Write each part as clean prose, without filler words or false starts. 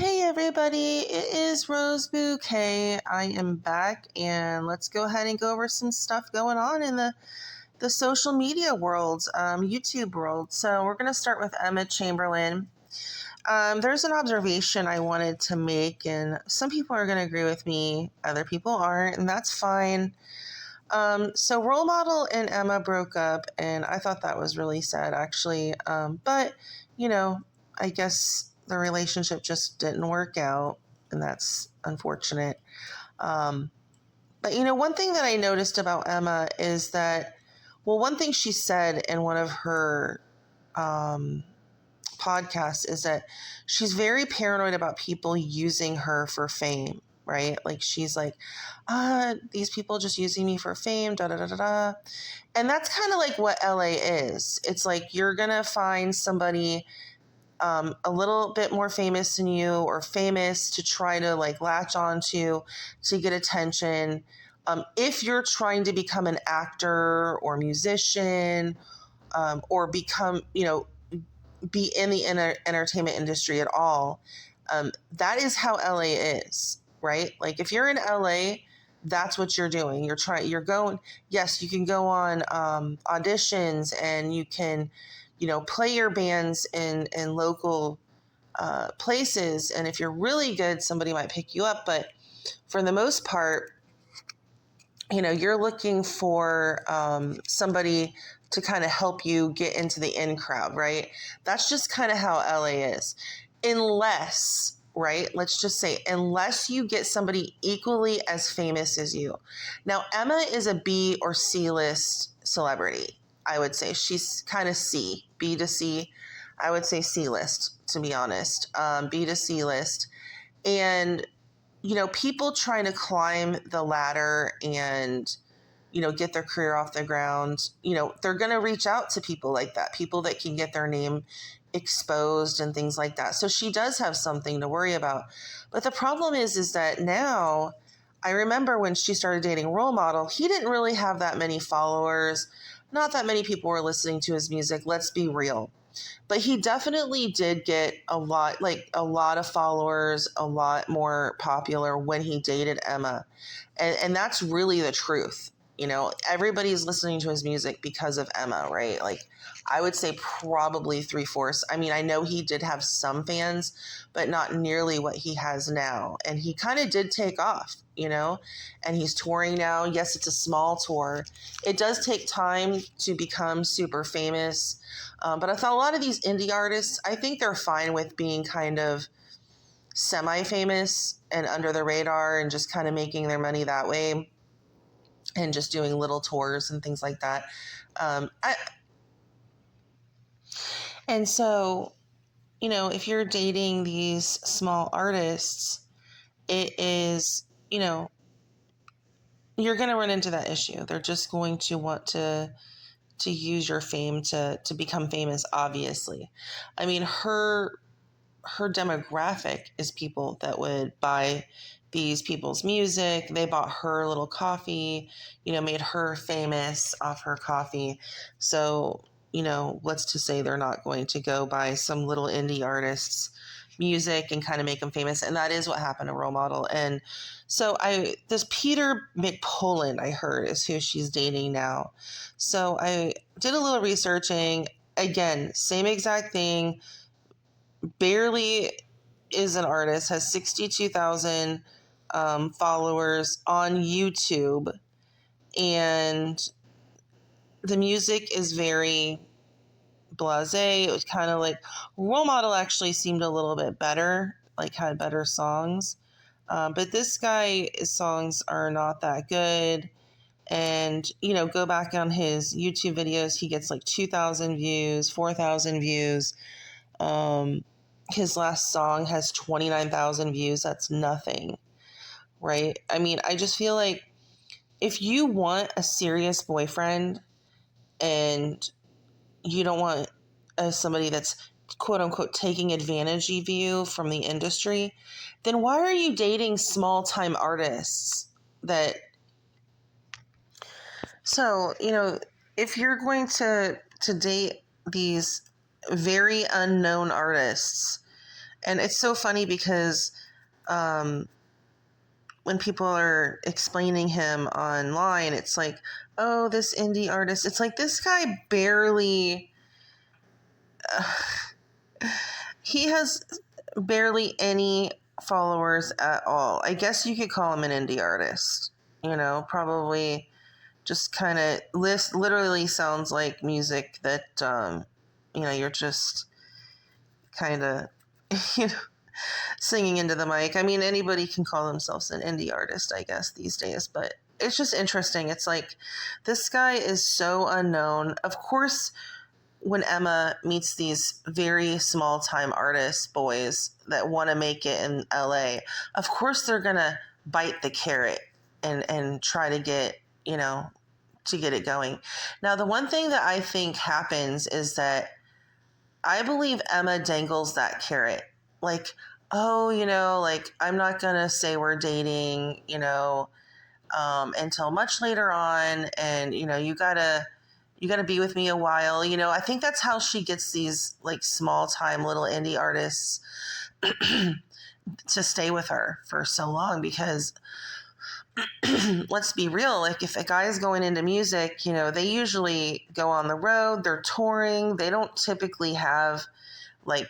Hey everybody, it is Rose Bouquet. I am back and let's go ahead and go over some stuff going on in the social media world, YouTube world. So we're going to start with Emma Chamberlain. There's an observation I wanted to make, and some people are going to agree with me, other people aren't, and that's fine. So Role Model and Emma broke up, and I thought that was really sad, actually. But, I guess the relationship just didn't work out, and that's unfortunate. But, one thing that I noticed about Emma is that, well, one thing she said in one of her podcasts is that she's very paranoid about people using her for fame. Right? Like she's like, these people just using me for fame, da da da da da. And that's kind of like what LA is. It's like you're going to find somebody a little bit more famous than you or famous to try to like latch onto to get attention. If you're trying to become an actor or musician or become, be in the entertainment industry at all, that is how LA is. Right? Like if you're in LA, that's what you're doing. You're going, yes, you can go on auditions and you can, play your bands in local places. And if you're really good, somebody might pick you up. But for the most part, you're looking for somebody to kind of help you get into the in crowd, right? That's just kind of how LA is. Unless, right? Let's just say, unless you get somebody equally as famous as you. Now, Emma is a B or C list celebrity, I would say. She's kind of C, B to C. I would say C list, to be honest. B to C list. And, people trying to climb the ladder and, get their career off the ground, they're going to reach out to people like that, people that can get their name exposed and things like that. So she does have something to worry about. But the problem is that now, I remember when she started dating Role Model, he didn't really have that many followers. Not that many people were listening to his music. Let's be real. But he definitely did get a lot of followers, a lot more popular when he dated Emma. And that's really the truth. Everybody's listening to his music because of Emma, right? Like, I would say probably 3/4. I mean, I know he did have some fans, but not nearly what he has now. And he kind of did take off, and he's touring now. Yes, it's a small tour. It does take time to become super famous. But I thought a lot of these indie artists, I think they're fine with being kind of semi-famous and under the radar and just kind of making their money that way and just doing little tours and things like that. And so, if you're dating these small artists, it is, you're going to run into that issue. They're just going to want to use your fame to become famous, obviously. I mean, her demographic is people that would buy these people's music. They bought her little coffee, made her famous off her coffee. So, let's just say they're not going to go buy some little indie artist's music and kind of make them famous. And that is what happened to Role Model. And so this Peter McPullen, I heard, is who she's dating now. So I did a little researching. Again, same exact thing. Barely is an artist, has 62,000 followers on YouTube, and the music is very blasé. It was kind of like Role Model actually seemed a little bit better, like had better songs. But this guy's songs are not that good. And, go back on his YouTube videos, he gets like 2,000 views, 4,000 views. His last song has 29,000 views. That's nothing, right? I mean, I just feel like if you want a serious boyfriend and you don't want somebody that's quote unquote taking advantage of you from the industry, then why are you dating small time artists So, if you're going to date these very unknown artists And it's so funny because um, when people are explaining him online, it's like, oh, this indie artist. It's like this guy barely, he has barely any followers at all. I guess you could call him an indie artist. Probably just kind of literally sounds like music that you're just kind of you know singing into the mic. I mean, anybody can call themselves an indie artist, I guess, these days, but it's just interesting. It's like this guy is so unknown. Of course, when Emma meets these very small time artists, boys that want to make it in LA, of course they're gonna bite the carrot and try to get to get it going. Now, the one thing that I think happens is that I believe Emma dangles that carrot. Like, oh, like, I'm not going to say we're dating, until much later on. And, you gotta be with me a while. I think that's how she gets these like small time little indie artists to stay with her for so long, because let's be real, like if a guy is going into music, they usually go on the road, they're touring, they don't typically have like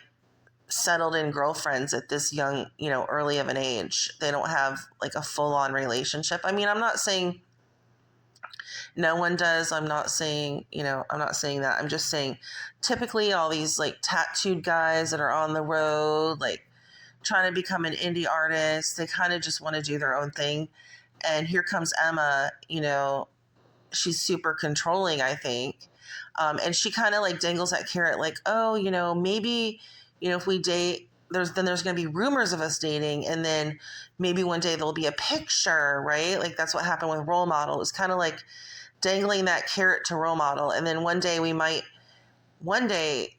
settled in girlfriends at this young, early of an age. They don't have like a full on relationship. I mean, I'm not saying no one does. I'm not saying that. I'm just saying typically all these like tattooed guys that are on the road, like trying to become an indie artist, they kind of just want to do their own thing. And here comes Emma, she's super controlling, I think. And she kind of like dangles that carrot like, oh, maybe, if we date, there's going to be rumors of us dating. And then maybe one day there'll be a picture, right? Like that's what happened with Role Model. It was kind of like dangling that carrot to Role Model. And then one day we might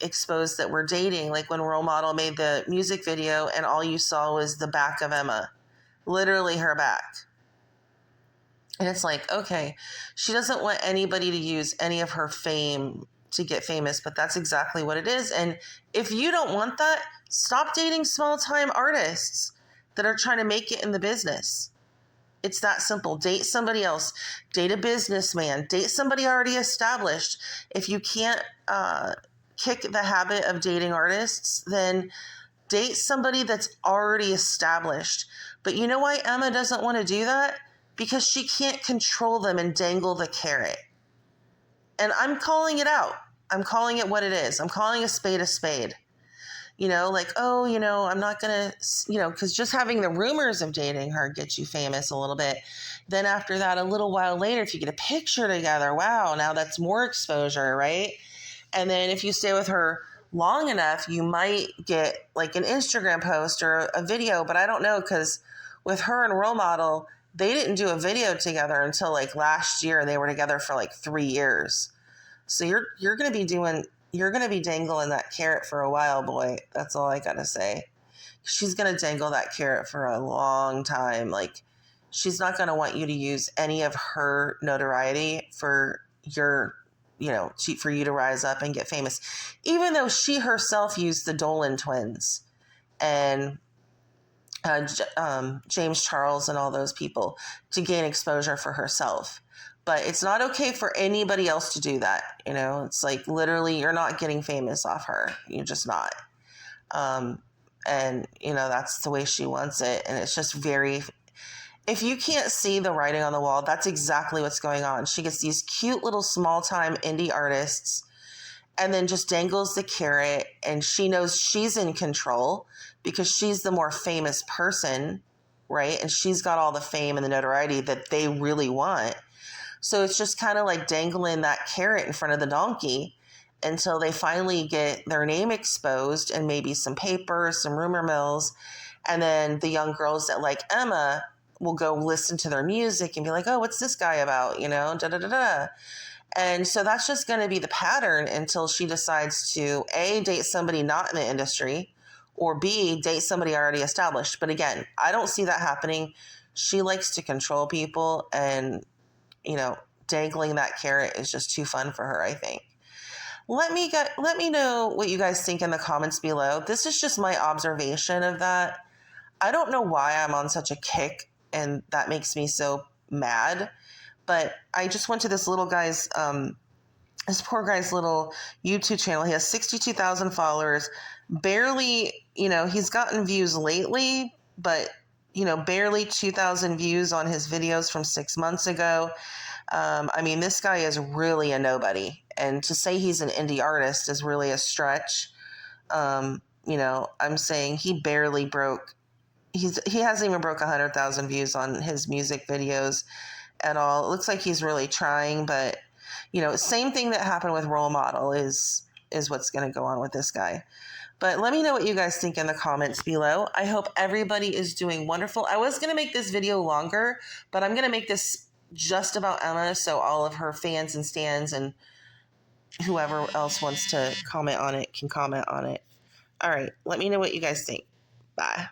expose that we're dating. Like when Role Model made the music video and all you saw was the back of Emma, literally her back. And it's like, okay, she doesn't want anybody to use any of her fame to get famous, but that's exactly what it is. And if you don't want that, stop dating small-time artists that are trying to make it in the business. It's that simple. Date somebody else. Date a businessman. Date somebody already established. If you can't kick the habit of dating artists, then date somebody that's already established. But you know why Emma doesn't want to do that? Because she can't control them and dangle the carrot. And I'm calling it out. I'm calling it what it is. I'm calling a spade a spade. Like, oh, I'm not going to, because just having the rumors of dating her gets you famous a little bit. Then after that, a little while later, if you get a picture together, wow, now that's more exposure, right? And then if you stay with her long enough, you might get like an Instagram post or a video, but I don't know, because with her and Role Model, they didn't do a video together until like last year, and they were together for like 3 years. So you're going to be dangling that carrot for a while, boy. That's all I got to say. She's going to dangle that carrot for a long time. Like, she's not going to want you to use any of her notoriety for for you to rise up and get famous. Even though she herself used the Dolan twins and James Charles and all those people to gain exposure for herself. But it's not okay for anybody else to do that. It's like literally you're not getting famous off her. You're just not. And, that's the way she wants it. And it's just if you can't see the writing on the wall, that's exactly what's going on. She gets these cute little small-time indie artists and then just dangles the carrot, and she knows she's in control because she's the more famous person, right? And she's got all the fame and the notoriety that they really want. So it's just kind of like dangling that carrot in front of the donkey until they finally get their name exposed and maybe some papers, some rumor mills. And then the young girls that like Emma will go listen to their music and be like, oh, what's this guy about? Da-da-da-da. And so that's just going to be the pattern until she decides to A, date somebody not in the industry, or B, date somebody already established. But again, I don't see that happening. She likes to control people, and, dangling that carrot is just too fun for her, I think. let me know what you guys think in the comments below. This is just my observation of that. I don't know why I'm on such a kick, and that makes me so mad. But I just went to this poor guy's little YouTube channel. He has 62,000 followers. Barely, he's gotten views lately, but barely 2,000 views on his videos from 6 months ago. I mean, this guy is really a nobody, and to say he's an indie artist is really a stretch. I'm saying he barely broke. He hasn't even broke 100,000 views on his music videos at all. It looks like he's really trying, but same thing that happened with Role Model is what's going to go on with this guy. But let me know what you guys think in the comments below. I hope everybody is doing wonderful. I was going to make this video longer, but I'm going to make this just about Emma, so all of her fans and stans and whoever else wants to comment on it can comment on it. All right, let me know what you guys think. Bye.